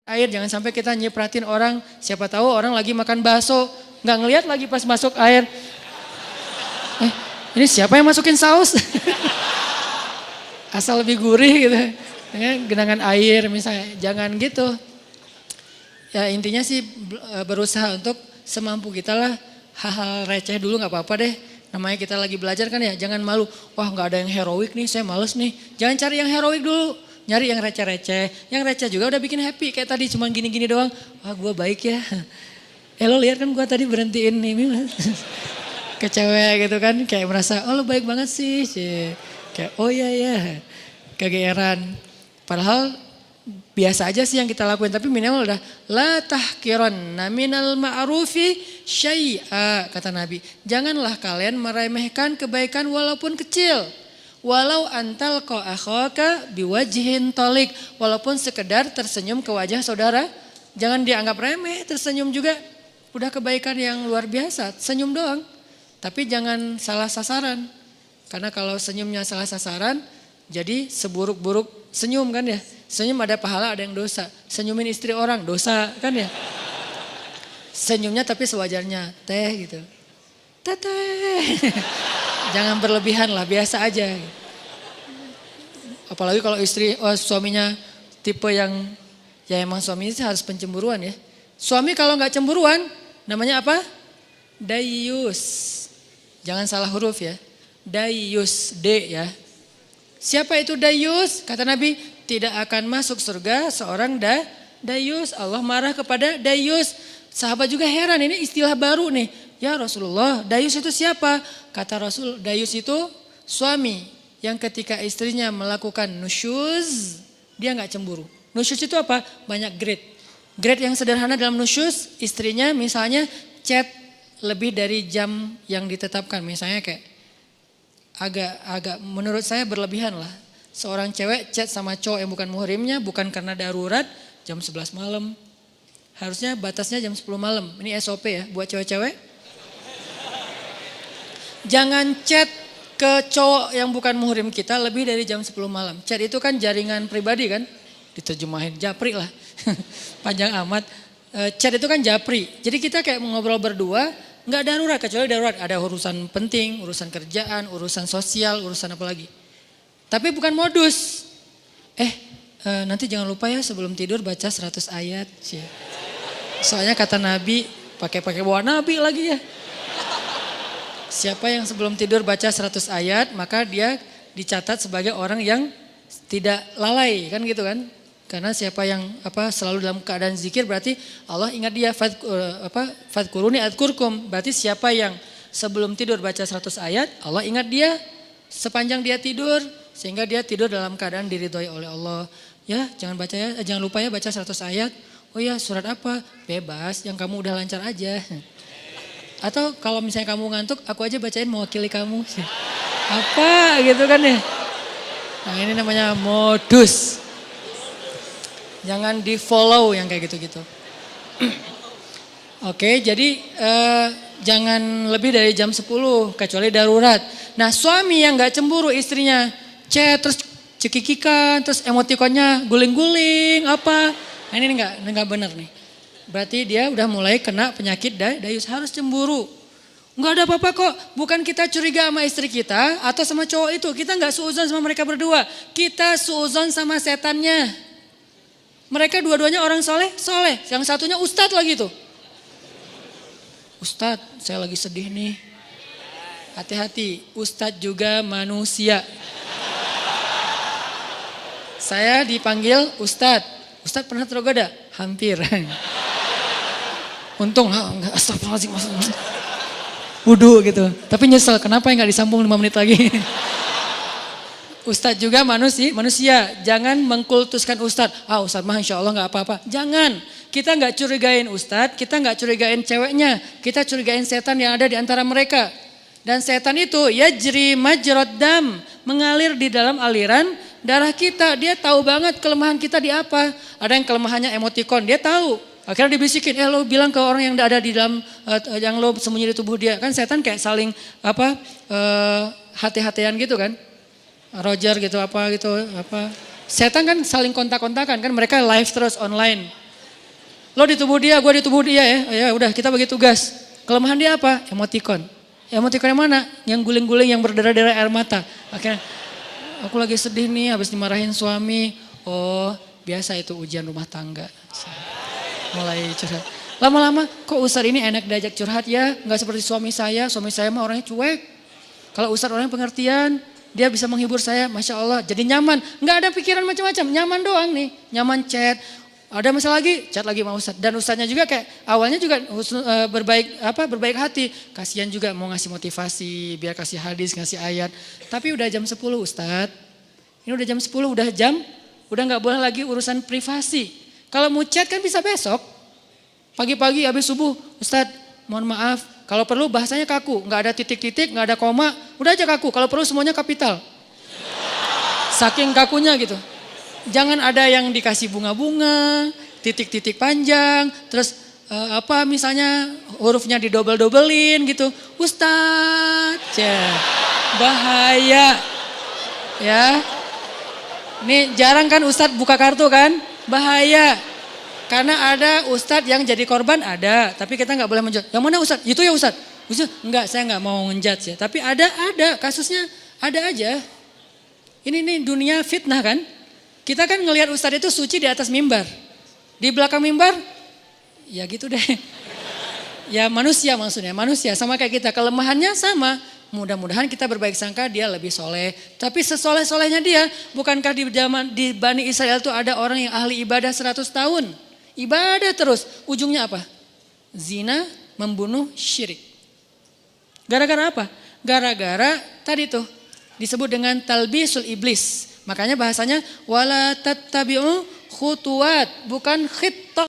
air, jangan sampai kita nyipratin orang, siapa tahu orang lagi makan bakso, nggak ngelihat lagi pas masuk air. Ini siapa yang masukin saus? Asal lebih gurih gitu. Genangan air misalnya, jangan gitu. Ya intinya sih berusaha untuk semampu kita lah, hal-hal receh dulu nggak apa-apa deh. Namanya kita lagi belajar kan ya, jangan malu. Wah nggak ada yang heroik nih, saya males nih. Jangan cari yang heroik dulu. Nyari yang receh-receh. Yang receh juga udah bikin happy. Kayak tadi cuma gini-gini doang. Wah gue baik ya. Lo lihat kan gue tadi berhentiin nih. Ke cewek gitu kan. Kayak merasa oh lo baik banget sih. Kayak oh iya ya. Kegeeran. Padahal biasa aja sih yang kita lakuin. Tapi minimal udah. La tahkiranna minal ma'rufi syai'a. Kata Nabi. Janganlah kalian meremehkan kebaikan walaupun kecil. Walau antal ko akhaka biwajhin tolik. Walaupun sekedar tersenyum ke wajah saudara. Jangan dianggap remeh, tersenyum juga. Udah kebaikan yang luar biasa, senyum doang. Tapi jangan salah sasaran. Karena kalau senyumnya salah sasaran, jadi seburuk-buruk senyum kan ya. Senyum ada pahala, ada yang dosa. Senyumin istri orang, dosa kan ya. Senyumnya tapi sewajarnya, teh gitu. Teteh. Jangan berlebihan lah, biasa aja. Apalagi kalau suaminya tipe yang, ya emang suaminya sih harus pencemburuan ya. Suami kalau nggak cemburuan, namanya apa? Dayus. Jangan salah huruf ya. Dayus, D ya. Siapa itu dayus? Kata Nabi, tidak akan masuk surga seorang dayus. Allah marah kepada dayus. Sahabat juga heran, ini istilah baru nih. Ya Rasulullah, dayus itu siapa? Kata Rasul, dayus itu suami yang ketika istrinya melakukan nusyuz, dia nggak cemburu. Nusyuz itu apa? Banyak grade. Grade yang sederhana dalam nusyuz, istrinya misalnya chat lebih dari jam yang ditetapkan. Misalnya kayak agak menurut saya berlebihan lah. Seorang cewek chat sama cowok yang bukan muhrimnya, bukan karena darurat, jam 11 malam. Harusnya batasnya jam 10 malam. Ini SOP ya buat cewek-cewek. Jangan chat ke cowok yang bukan muhrim kita lebih dari jam 10 malam. Chat itu kan jaringan pribadi kan. Diterjemahin japri lah. Panjang amat. Chat itu kan japri. Jadi kita kayak ngobrol berdua. Gak darurat, kecuali darurat. Ada urusan penting, urusan kerjaan, urusan sosial, urusan apa lagi. Tapi bukan modus. Nanti jangan lupa ya sebelum tidur baca 100 ayat. Soalnya kata Nabi, pakai bawa Nabi lagi ya. Siapa yang sebelum tidur baca 100 ayat, maka dia dicatat sebagai orang yang tidak lalai, kan gitu kan? Karena siapa yang selalu dalam keadaan zikir berarti Allah ingat dia. Fadkuruni adkurkum. Berarti siapa yang sebelum tidur baca 100 ayat, Allah ingat dia sepanjang dia tidur sehingga dia tidur dalam keadaan diridhoi oleh Allah. Ya, jangan lupa ya baca 100 ayat. Oh ya, surat apa? Bebas, yang kamu udah lancar aja. Atau kalau misalnya kamu ngantuk, aku aja bacain mewakili kamu. Apa gitu kan ya. Nah ini namanya modus. Jangan di follow yang kayak gitu-gitu. Oke, jadi jangan lebih dari jam 10 kecuali darurat. Nah suami yang gak cemburu istrinya chat terus cekikikan, terus emotikonnya guling-guling apa. Nah ini enggak benar nih. Berarti dia udah mulai kena penyakit dayus, harus cemburu. Enggak ada apa-apa kok, bukan kita curiga sama istri kita atau sama cowok itu. Kita enggak suuzon sama mereka berdua, kita suuzon sama setannya. Mereka dua-duanya orang soleh, yang satunya ustadz lagi tuh. Ustadz, saya lagi sedih nih. Hati-hati, ustadz juga manusia. Saya dipanggil ustadz. Ustadz pernah tergoda? Hampir. Untung lah, astagfirullahaladzim. Wudu gitu. Tapi nyesel, kenapa gak disambung 5 menit lagi. Ustadz juga manusia. Jangan mengkultuskan ustadz. Ustadz mah insya Allah gak apa-apa. Jangan. Kita gak curigain ustadz, kita gak curigain ceweknya. Kita curigain setan yang ada di antara mereka. Dan setan itu yajri majrad dam. Mengalir di dalam aliran darah kita. Dia tahu banget kelemahan kita di apa. Ada yang kelemahannya emotikon, dia tahu. Akhirnya dibisikin, lo bilang ke orang yang ada di dalam, yang lo sembunyi di tubuh dia. Kan setan kayak saling hati-hatian gitu kan. Roger gitu apa. Setan kan saling kontak-kontakan kan, mereka live terus online. Lo di tubuh dia, gue di tubuh dia ya. Ya udah kita bagi tugas. Kelemahan dia apa? Emoticon. Emoticon yang mana? Yang guling-guling yang berdarah-darah air mata. Akhirnya aku lagi sedih nih habis dimarahin suami. Oh biasa itu ujian rumah tangga. Mulai curhat. Lama-lama kok Ustadz ini enak diajak curhat ya. Gak seperti suami saya mah orangnya cuek. Kalau Ustadz orangnya pengertian. Dia bisa menghibur saya, Masya Allah. Jadi nyaman, gak ada pikiran macam-macam. Nyaman doang nih, nyaman chat. Ada masalah lagi, chat lagi sama Ustadz. Dan Ustadznya juga kayak awalnya juga berbaik hati. Kasihan juga mau ngasih motivasi, biar kasih hadis, ngasih ayat. Tapi udah jam 10 Ustadz. Ini udah jam 10, udah gak boleh lagi urusan privasi. Kalau mau chat kan bisa besok. Pagi-pagi habis subuh, Ustadz mohon maaf. Kalau perlu bahasanya kaku, gak ada titik-titik, gak ada koma. Udah aja kaku, kalau perlu semuanya kapital. Saking kakunya gitu. Jangan ada yang dikasih bunga-bunga, titik-titik panjang, terus misalnya hurufnya didobel-dobelin gitu. Ustadz, bahaya. Ya, ini jarang kan Ustadz buka kartu kan, bahaya. Karena ada Ustadz yang jadi korban ada, tapi kita nggak boleh menjudge. Yang mana Ustadz? Itu ya Ustadz. Enggak, saya nggak mau menjudge ya. Tapi ada kasusnya ada aja. Ini dunia fitnah kan. Kita kan ngelihat Ustadz itu suci di atas mimbar. Di belakang mimbar, ya gitu deh. Ya manusia maksudnya, manusia sama kayak kita. Kelemahannya sama. Mudah-mudahan kita berbaik sangka dia lebih soleh. Tapi sesoleh-solehnya dia, bukankah di Bani Israel itu ada orang yang ahli ibadah 100 tahun. Ibadah terus, ujungnya apa? Zina, membunuh, syirik. Gara-gara apa? Gara-gara tadi tuh disebut dengan talbisul iblis. Makanya bahasanya wala tattabi'u khutuwat, bukan khitta.